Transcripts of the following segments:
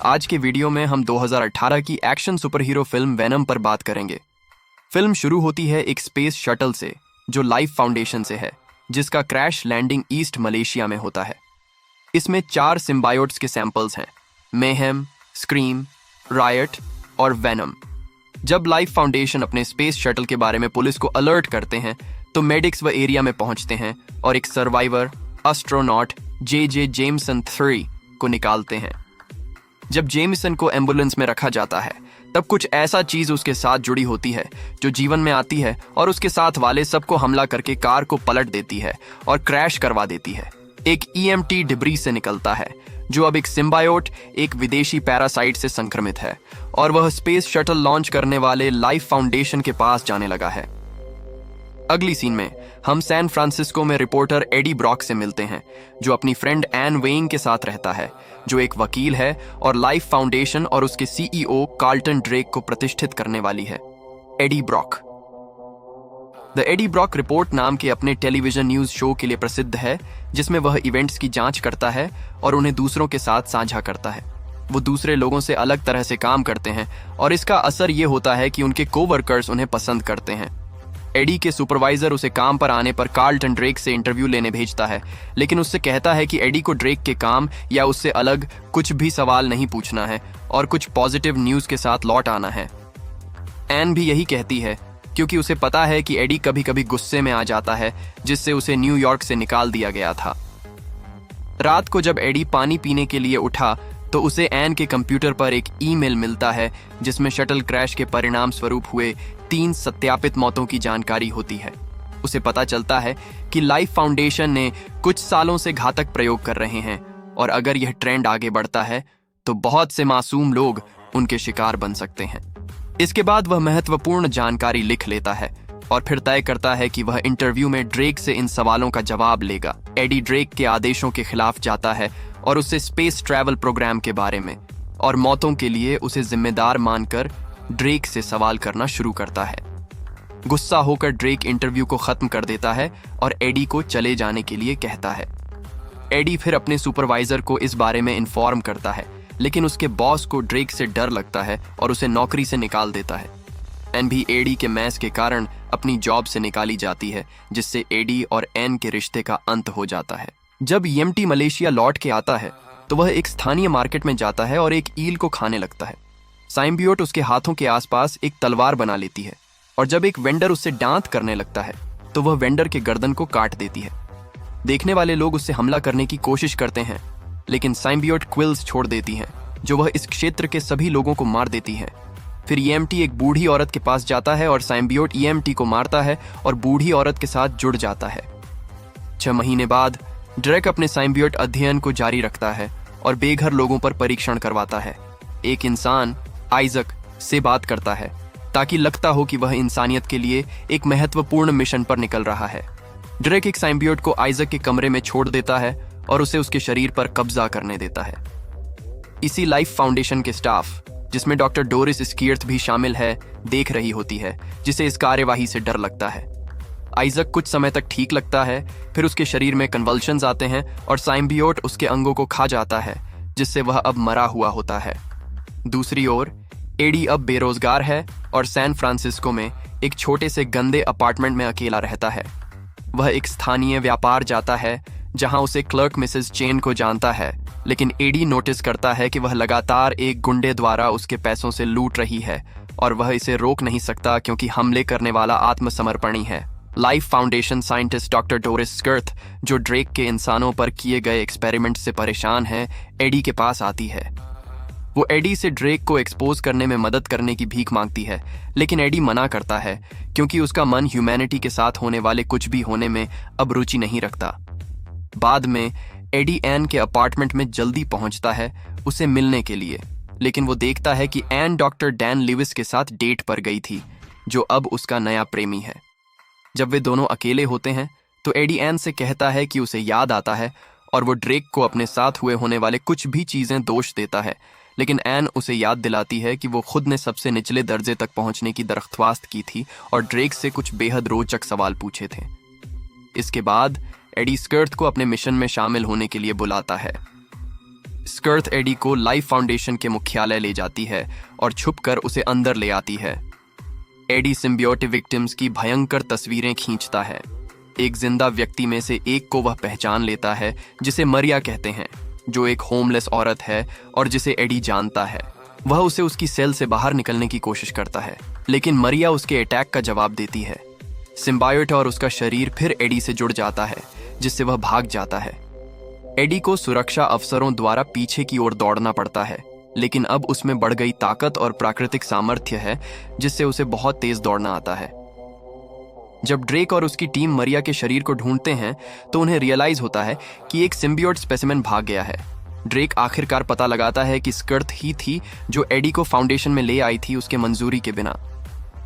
आज के वीडियो में हम 2018 की action super hero film venom पर बात करेंगे। फिल्म शुरू होती है एक स्पेस शटल से जो लाइफ फाउंडेशन से है, जिसका क्रैश लैंडिंग ईस्ट मलेशिया में होता है। इसमें 4 सिम्बायोट्स के सैंपल्स हैं, मेहेम, स्क्रीम, रायट और वेनम। जब लाइफ फाउंडेशन अपने स्पेस शटल के बारे में पुलिस को अलर्ट करते हैं तो मेडिक्स व एरिया में पहुंचते हैं और एक सर्वाइवर एस्ट्रोनॉट जे जेमसन 3 को निकालते हैं। जब जेमसन को एम्बुलेंस में रखा जाता है तब कुछ ऐसा चीज उसके साथ जुड़ी होती है जो जीवन में आती है और उसके साथ वाले सबको हमला करके कार को पलट देती है और क्रैश करवा देती है। एक EMT डिब्री से निकलता है जो अब एक सिम्बायोट, एक विदेशी पैरासाइट से संक्रमित है, और वह स्पेस शटल लॉन्च करने वाले लाइफ फाउंडेशन के पास जाने लगा है। अगली सीन में हम सैन फ्रांसिस्को में रिपोर्टर एडी ब्रॉक से मिलते हैं जो अपनी फ्रेंड एन वेइंग के साथ रहता है, जो एक वकील है और लाइफ फाउंडेशन और उसके CEO कार्ल्टन ड्रेक को प्रतिष्ठित करने वाली है। Eddie Brock the Eddie Brock report नाम के अपने टेलीविजन न्यूज शो के लिए प्रसिद्ध है, जिसमें वह इवेंट्स की जांच करता है और उन्हें दूसरों के साथ साझा करता है। वो दूसरे लोगों से अलग तरह से काम करते हैं और इसका असर ये होता है कि उनके कोवर्कर्स उन्हें पसंद करते हैं। एडी के सुपरवाइजर उसे काम पर आने पर कार्ल्टन ड्रेक से इंटरव्यू लेने भेजता है, लेकिन उससे कहता है कि एडी को ड्रेक के काम या उससे अलग कुछ भी सवाल नहीं पूछना है और कुछ पॉजिटिव न्यूज के साथ लौट आना है। एन भी यही कहती है क्योंकि उसे पता है कि एडी कभी कभी गुस्से में आ जाता है, जिससे उसे न्यूयॉर्क से निकाल दिया गया था। रात को जब एडी पानी पीने के लिए उठा तो उसे एन के कंप्यूटर पर एक ईमेल मिलता है जिसमें शटल क्रैश के परिणाम स्वरूप हुए 3 सत्यापित मौतों की जानकारी होती है। उसे पता चलता है कि लाइफ फाउंडेशन ने कुछ सालों से घातक प्रयोग कर रहे हैं और अगर यह ट्रेंड आगे बढ़ता है तो बहुत से मासूम लोग उनके शिकार बन सकते हैं। इसके बाद वह महत्वपूर्ण जानकारी लिख लेता है और फिर तय करता है कि वह इंटरव्यू में ड्रेक से इन सवालों का जवाब लेगा। एडी ड्रेक के आदेशों के खिलाफ जाता है और उससे स्पेस ट्रैवल प्रोग्राम के बारे में और मौतों के लिए उसे जिम्मेदार मानकर ड्रेक से सवाल करना शुरू करता है। गुस्सा होकर ड्रेक इंटरव्यू को खत्म कर देता है और एडी को चले जाने के लिए कहता है। एडी फिर अपने सुपरवाइजर को इस बारे में इन्फॉर्म करता है, लेकिन उसके बॉस को ड्रेक से डर लगता है और उसे नौकरी से निकाल देता है। एन भी एडी के मैस के कारण अपनी जॉब से निकाली जाती है, जिससे एडी और एन के रिश्ते का अंत हो जाता है। जब EMT मलेशिया लौट के आता है तो वह एक स्थानीय मार्केट में जाता है और एक ईल को खाने लगता है। साइम्बियोट उसके हाथों के आसपास एक तलवार बना लेती है और जब एक वेंडर उससे डांत करने लगता है तो वह वेंडर के गर्दन को काट देती है। देखने वाले लोग उससे हमला करने की कोशिश करते हैं, लेकिन साइम्बियोट क्विल्स छोड़ देती हैं जो वह इस क्षेत्र के सभी लोगों को मार देती है। फिर EMT एक बूढ़ी औरत के पास जाता है और साइम्बियोट EMT को मारता है और बूढ़ी औरत के साथ जुड़ जाता है। 6 महीने बाद ड्रेक अपने साइम्बियोट अध्ययन को जारी रखता है और बेघर लोगों पर परीक्षण करवाता है। एक इंसान आइजक से बात करता है ताकि लगता हो कि वह इंसानियत के लिए एक महत्वपूर्ण मिशन पर निकल रहा है। ड्रेक एक साइम्बियोट को आइजक के कमरे में छोड़ देता है और उसे उसके शरीर पर कब्जा करने देता है। इसी लाइफ फाउंडेशन के स्टाफ, जिसमें डॉक्टर डोरिस स्कीर्थ भी शामिल है, देख रही होती है, जिसे इस कार्यवाही से डर लगता है। आइजक कुछ समय तक ठीक लगता है, फिर उसके शरीर में कन्वल्शंस आते हैं और साइम्बियोट उसके अंगों को खा जाता है, जिससे वह अब मरा हुआ होता है। दूसरी ओर एडी अब बेरोजगार है और सैन फ्रांसिस्को में एक छोटे से गंदे अपार्टमेंट में अकेला रहता है। वह एक स्थानीय व्यापार जाता है जहां उसे क्लर्क मिसेस चेन को जानता है, लेकिन एडी नोटिस करता है कि वह लगातार एक गुंडे द्वारा उसके पैसों से लूट रही है और वह इसे रोक नहीं सकता क्योंकि हमले करने वाला आत्मसमर्पणी है। Life foundation scientist doctor Doris स्कीर्थ, जो ड्रेक के इंसानों पर किए गए एक्सपेरिमेंट से परेशान है, एडी के पास आती है। वो एडी से ड्रेक को एक्सपोज करने में मदद करने की भीख मांगती है, लेकिन एडी मना करता है क्योंकि उसका मन ह्यूमैनिटी के साथ होने वाले कुछ भी होने में अब रुचि नहीं रखता। बाद में एडी एन के अपार्टमेंट में जल्दी पहुंचता है उसे मिलने के लिए, लेकिन वो देखता है कि एन डॉक्टर डैन लिविस के साथ डेट पर गई थी, जो अब उसका नया प्रेमी है। जब वे दोनों अकेले होते हैं तो एडी एन से कहता है कि उसे याद आता है और वो ड्रेक को अपने साथ हुए होने वाले कुछ भी चीजें दोष देता है, लेकिन एन उसे याद दिलाती है कि वो खुद ने सबसे निचले दर्जे तक पहुंचने की दरख्वास्त की थी और ड्रेक से कुछ बेहद रोचक सवाल पूछे थे। इसके बाद एडी स्कीर्थ को अपने मिशन में शामिल होने के लिए बुलाता है। स्कर्थ एडी को लाइफ फाउंडेशन के मुख्यालय ले जाती है और छुपकर उसे अंदर ले आती है। एडी सिम्बियोटिक विक्टिम्स की भयंकर तस्वीरें खींचता है। एक जिंदा व्यक्ति में से एक को वह पहचान लेता है जिसे मरिया कहते हैं, जो एक होमलेस औरत है और जिसे एडी जानता है। वह उसे उसकी सेल से बाहर निकलने की कोशिश करता है, लेकिन मरिया उसके अटैक का जवाब देती है। सिम्बायोट और उसका शरीर फिर एडी से जुड़ जाता है, जिससे वह भाग जाता है। एडी को सुरक्षा अफसरों द्वारा पीछे की ओर दौड़ना पड़ता है, लेकिन अब उसमें बढ़ गई ताकत और प्राकृतिक सामर्थ्य है, जिससे उसे बहुत तेज दौड़ना आता है। जब ड्रेक और उसकी टीम मरिया के शरीर को ढूंढते हैं तो उन्हें रियलाइज होता है कि एक सिम्बियोट स्पेसिमेन भाग गया है। ड्रेक आखिरकार पता लगाता है कि स्कर्थ ही थी जो एडी को फाउंडेशन में ले आई थी उसके मंजूरी के बिना।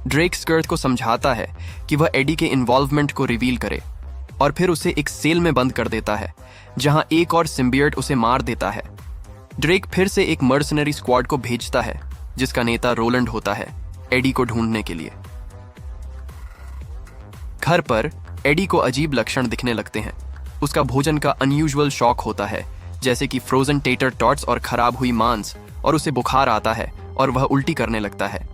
ड्रेक स्कर्थ को समझाता है कि वह एडी के इन्वॉल्वमेंट को रिवील करे और फिर उसे एक सेल में बंद कर देता है, जहां एक और सिम्बियोट उसे मार देता है। ड्रेक फिर से एक मर्सनरी स्क्वाड को भेजता है, जिसका नेता रोलैंड होता है, एडी को ढूंढने के लिए। घर पर एडी को अजीब लक्षण दिखने लगते हैं। उसका भोजन का अनयूजुअल शौक होता है, जैसे कि फ्रोजन टेटर टॉट्स और खराब हुई मांस, और उसे बुखार आता है और वह उल्टी करने लगता है।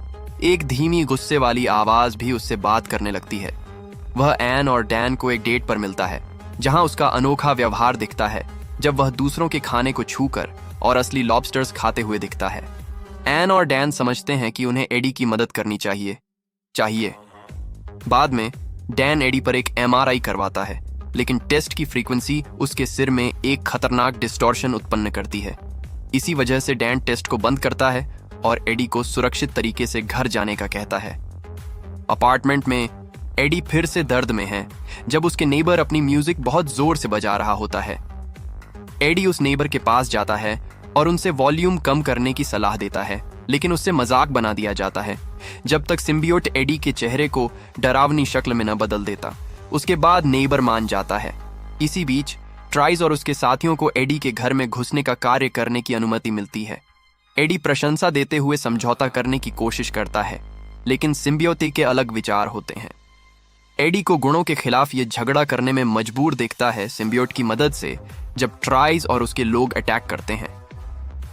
एक धीमी गुस्से वाली आवाज भी उससे बात करने लगती है। वह एन और डैन को एक डेट पर मिलता है, जहां उसका अनोखा व्यवहार दिखता है जब वह दूसरों के खाने को छूकर और असली लॉबस्टर्स खाते हुए दिखता है। एन और डैन समझते हैं कि उन्हें एडी की मदद करनी चाहिए। बाद में डैन एडी पर एक एमआरआई करवाता है, लेकिन टेस्ट की फ्रीक्वेंसी उसके सिर में एक खतरनाक डिस्टॉर्शन उत्पन्न करती है। इसी वजह से डैन टेस्ट को बंद करता है और एडी को सुरक्षित तरीके से घर जाने का कहता है। अपार्टमेंट में एडी फिर से दर्द में है जब उसके नेबर अपनी म्यूजिक बहुत जोर से बजा रहा होता है। एडी उस नेबर के पास जाता है और उनसे वॉल्यूम कम करने की सलाह देता है, लेकिन उससे मजाक बना दिया जाता है जब तक सिम्बियोट एडी के चेहरे को डरावनी शक्ल में न बदल देता। उसके बाद नेबर मान जाता है। इसी बीच ट्राइस और उसके साथियों को एडी के घर में घुसने का कार्य करने की अनुमति मिलती है। एडी प्रशंसा देते हुए समझौता करने की कोशिश करता है, लेकिन सिम्बियोटिक के अलग विचार होते हैं। एडी को गुणों के खिलाफ ये झगड़ा करने में मजबूर देखता है सिम्बियोट की मदद से, जब ट्राइस और उसके लोग अटैक करते हैं।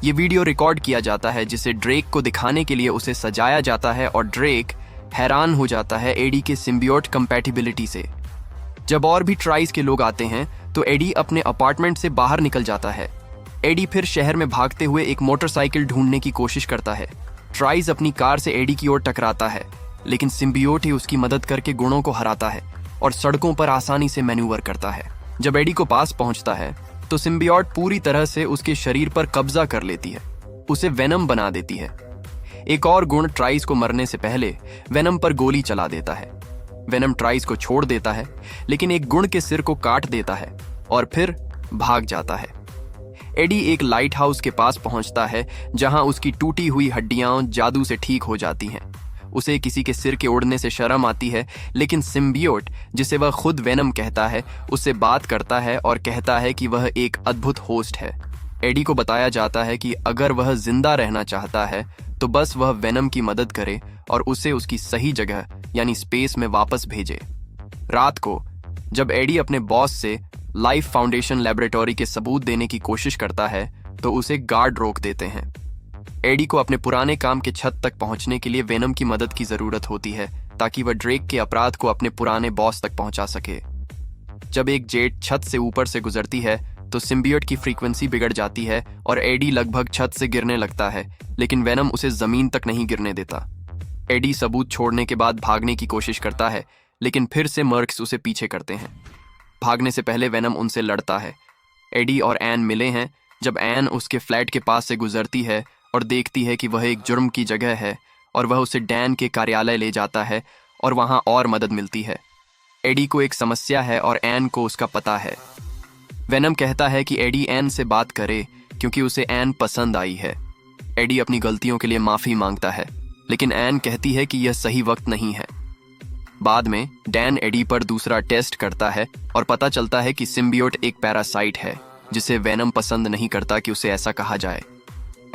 ये वीडियो रिकॉर्ड किया जाता है, जिसे ड्रेक को दिखाने के लिए उसे सजाया जाता है, और ड्रेक हैरान हो जाता है एडी के सिम्बियोट कंपैटिबिलिटी से। जब और भी ट्राइस के लोग आते हैं तो एडी अपने अपार्टमेंट से बाहर निकल जाता है। एडी फिर शहर में भागते हुए एक मोटरसाइकिल ढूंढने की कोशिश करता है। ट्राइस अपनी कार से एडी की ओर टकराता है, लेकिन सिम्बियोट ही उसकी मदद करके गुणों को हराता है और सड़कों पर आसानी से मैन्यूवर करता है। जब एडी को पास पहुंचता है तो सिम्बियोट पूरी तरह से उसके शरीर पर कब्जा कर लेती है, उसे वेनम बना देती है। एक और गुण ट्राइस को मरने से पहले वेनम पर गोली चला देता है। वेनम ट्राइस को छोड़ देता है, लेकिन एक गुण के सिर को काट देता है और फिर भाग जाता है। एडी एक लाइट हाउस के पास पहुंचता है, जहां उसकी टूटी हुई हड्डियां जादू से ठीक हो जाती हैं। उसे किसी के सिर के उड़ने से शर्म आती है, लेकिन सिम्बियोट, जिसे वह खुद वेनम कहता है, उससे बात करता है और कहता है कि वह एक अद्भुत होस्ट है। एडी को बताया जाता है कि अगर वह जिंदा रहना चाहता है तो बस वह वेनम की मदद करे और उसे उसकी सही जगह यानी स्पेस में वापस भेजे। रात को जब एडी अपने बॉस से लाइफ फाउंडेशन लेबोरेटरी के सबूत देने की कोशिश करता है तो उसे गार्ड रोक देते हैं। एडी को अपने पुराने काम के छत तक पहुंचने के लिए वेनम की मदद की जरूरत होती है, ताकि वह ड्रेक के अपराध को अपने पुराने बॉस तक पहुंचा सके। जब एक जेट छत से ऊपर से गुजरती है तो सिम्बियोट की फ्रीक्वेंसी बिगड़ जाती है और एडी लगभग छत से गिरने लगता है, लेकिन वेनम उसे जमीन तक नहीं गिरने देता। एडी सबूत छोड़ने के बाद भागने की कोशिश करता है, लेकिन फिर से मर्क्स उसे पीछे करते हैं। भागने से पहले वेनम उनसे लड़ता है। एडी और एन मिले हैं जब एन उसके फ्लैट के पास से गुजरती है और देखती है कि वह एक जुर्म की जगह है, और वह उसे डैन के कार्यालय ले जाता है और वहां और मदद मिलती है। एडी को एक समस्या है और एन को उसका पता है। वेनम कहता है कि एडी एन से बात करे क्योंकि उसे एन पसंद आई है। एडी अपनी गलतियों के लिए माफी मांगता है, लेकिन एन कहती है कि यह सही वक्त नहीं है। बाद में डैन एडी पर दूसरा टेस्ट करता है और पता चलता है कि सिम्बियोट एक पैरासाइट है, जिसे वेनम पसंद नहीं करता कि उसे ऐसा कहा जाए।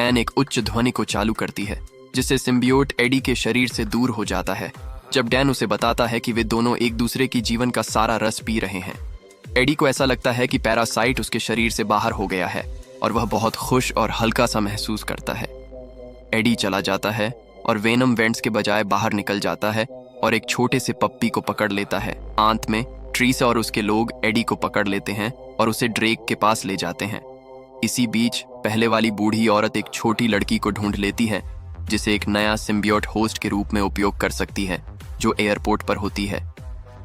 एन एक उच्च ध्वनि को चालू करती है, जिससे सिम्बियोट एडी के शरीर से दूर हो जाता है। जब डैन उसे बताता है कि वे दोनों एक दूसरे की जीवन का सारा रस पी रहे हैं, एडी को ऐसा लगता है कि पैरासाइट उसके शरीर से बाहर हो गया है। और वह बहुत खुश और हल्का सा महसूस करता है। एडी चला जाता है और वेनम वेंट्स के बजाय बाहर निकल जाता है और एक छोटे से पप्पी को पकड़ लेता है। अंत में ट्रीसा और उसके लोग एडी को पकड़ लेते हैं और उसे ड्रेक के पास ले जाते हैं। इसी बीच पहले वाली बूढ़ी औरत एक छोटी लड़की को ढूंढ लेती है जिसे एक नया सिम्बियोट होस्ट के रूप में उपयोग कर सकती है, जो एयरपोर्ट पर होती है।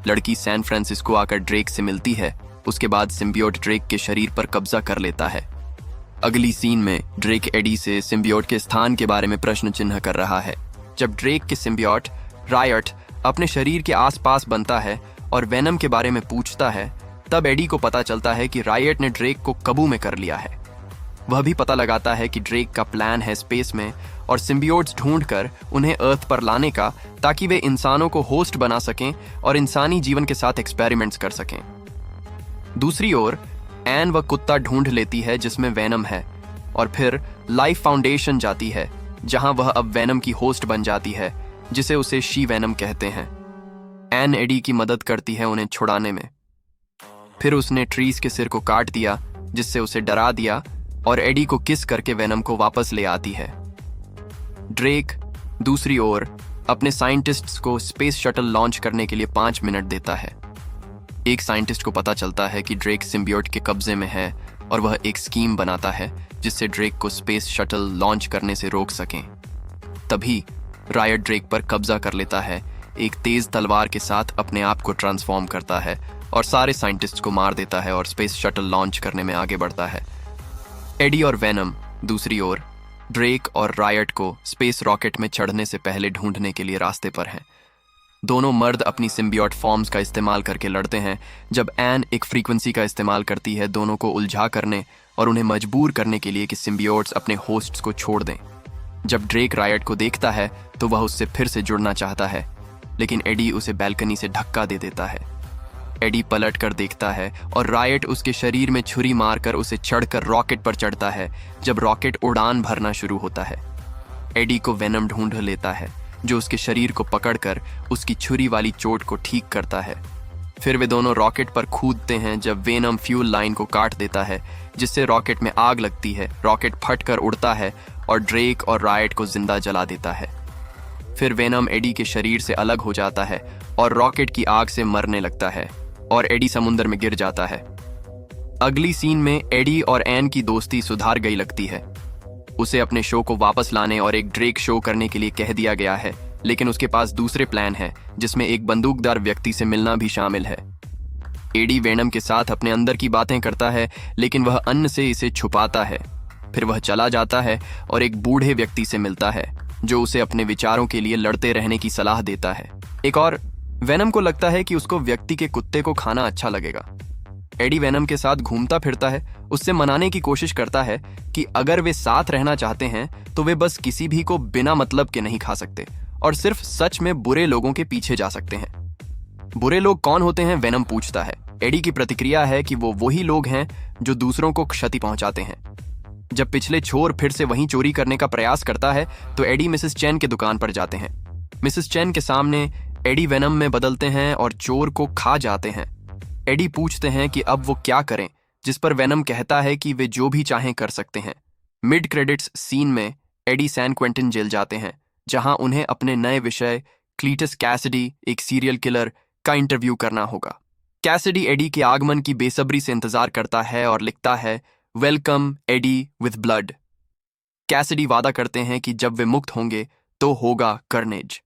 लड़की सैन फ्रांसिस्को आकर ड्रेक से मिलती है। उसके बाद सिम्बियोट ड्रेक के शरीर पर कब्जा कर लेता है। अगली सीन में ड्रेक एडी से सिम्बियोट के स्थान के बारे में प्रश्न चिन्ह कर रहा है। जब ड्रेक के सिम्बियोट रायट अपने शरीर के आसपास बनता है और वेनम के बारे में पूछता है, तब एडी को पता चलता है कि रायट ने ड्रेक को काबू में कर लिया है। वह भी पता लगाता है कि ड्रेक का प्लान है स्पेस में और सिम्बियोट्स ढूंढकर उन्हें अर्थ पर लाने का, ताकि वे इंसानों को होस्ट बना सकें और इंसानी जीवन के साथ एक्सपेरिमेंट्स कर सकें। दूसरी ओर एन वह कुत्ता ढूंढ लेती है जिसमें वेनम है और फिर लाइफ फाउंडेशन जाती है, जहां वह अब वेनम की होस्ट बन जाती है, जिसे उसे शी वेनम कहते हैं। एन एडी की मदद करती है उन्हें छुड़ाने में। फिर उसने ट्रीज के सिर को काट दिया, जिससे उसे डरा दिया, और एडी को किस करके वेनम को वापस ले आती है। ड्रेक दूसरी ओर अपने साइंटिस्ट्स को स्पेस शटल लॉन्च करने के लिए 5 मिनट देता है। एक साइंटिस्ट को पता चलता है कि ड्रेक सिम्बियोट के कब्जे में है और वह एक स्कीम बनाता है जिससे ड्रेक को स्पेस शटल लॉन्च करने से रोक सकें। तभी रायट ड्रेक पर कब्जा कर लेता है, एक तेज तलवार के साथ अपने आप को ट्रांसफॉर्म करता है और सारे साइंटिस्ट को मार देता है और स्पेस शटल लॉन्च करने में आगे बढ़ता है। एडी और वेनम दूसरी ओर ड्रेक और रायट को स्पेस रॉकेट में चढ़ने से पहले ढूंढने के लिए रास्ते पर हैं। दोनों मर्द अपनी सिम्बियोट फॉर्म्स का इस्तेमाल करके लड़ते हैं, जब एन एक फ्रीक्वेंसी का इस्तेमाल करती है दोनों को उलझा करने और उन्हें मजबूर करने के लिए कि सिम्बियोट्स अपने होस्ट्स को छोड़ दें। जब ड्रेक रायट को देखता है तो वह उससे फिर से जुड़ना चाहता है, लेकिन एडी उसे बैल्कनी से धक्का दे देता है। एडी पलट कर देखता है और रायट उसके शरीर में छुरी मारकर उसे चढ़कर रॉकेट पर चढ़ता है। जब रॉकेट उड़ान भरना शुरू होता है, एडी को वेनम ढूंढ लेता है, जो उसके शरीर को पकड़कर उसकी छुरी वाली चोट को ठीक करता है। फिर वे दोनों रॉकेट पर कूदते हैं जब वेनम फ्यूल लाइन को काट देता है, जिससे रॉकेट में आग लगती है। रॉकेट फटकर उड़ता है और ड्रेक और रायट को जिंदा जला देता है। फिर वेनम एडी के शरीर से अलग हो जाता है और रॉकेट की आग से मरने लगता है और एडी समुद्र में गिर जाता है। अगली सीन में एडी और एन की दोस्ती सुधार गई लगती है। उसे अपने शो को वापस लाने और एक ड्रेक शो करने के लिए कह दिया गया है, लेकिन उसके पास दूसरे प्लान है जिसमें एक बंदूकदार व्यक्ति से मिलना भी शामिल है। एडी वेनम के साथ अपने अंदर की बातें करता है, लेकिन वह अन्न से इसे छुपाता है। फिर वह चला जाता है और एक बूढ़े व्यक्ति से मिलता है, जो उसे अपने विचारों के लिए लड़ते रहने की सलाह देता है। एक और वेनम को लगता है कि उसको व्यक्ति के कुत्ते को खाना अच्छा लगेगा। एडी वेनम के साथ घूमता फिरता है, उससे मनाने की कोशिश करता है कि अगर वे साथ रहना चाहते हैं तो वे बस किसी भी को बिना मतलब के नहीं खा सकते और सिर्फ सच में बुरे लोगों के पीछे जा सकते हैं। बुरे लोग कौन होते हैं, वेनम पूछता है। एडी की प्रतिक्रिया है कि वो वही लोग हैं जो दूसरों को क्षति पहुंचाते हैं। जब पिछले चोर फिर से वहीं चोरी करने का प्रयास करता है तो एडी मिसेस चैन के दुकान पर जाते हैं। मिसेस चैन के सामने एडी वेनम में बदलते हैं और चोर को खा जाते हैं। एडी पूछते हैं कि अब वो क्या करें, जिस पर वेनम कहता है कि वे जो भी चाहें कर सकते हैं। मिड क्रेडिट्स सीन में एडी सैन क्वेंटिन जेल जाते हैं, जहां उन्हें अपने नए विषय क्लीटस कैसिडी, एक सीरियल किलर, का इंटरव्यू करना होगा। कैसिडी एडी के आगमन की बेसब्री से इंतजार करता है और लिखता है, welcome Eddie with blood. Cassidy वादा करते हैं कि जब वे मुक्त होंगे तो होगा कर्नेज।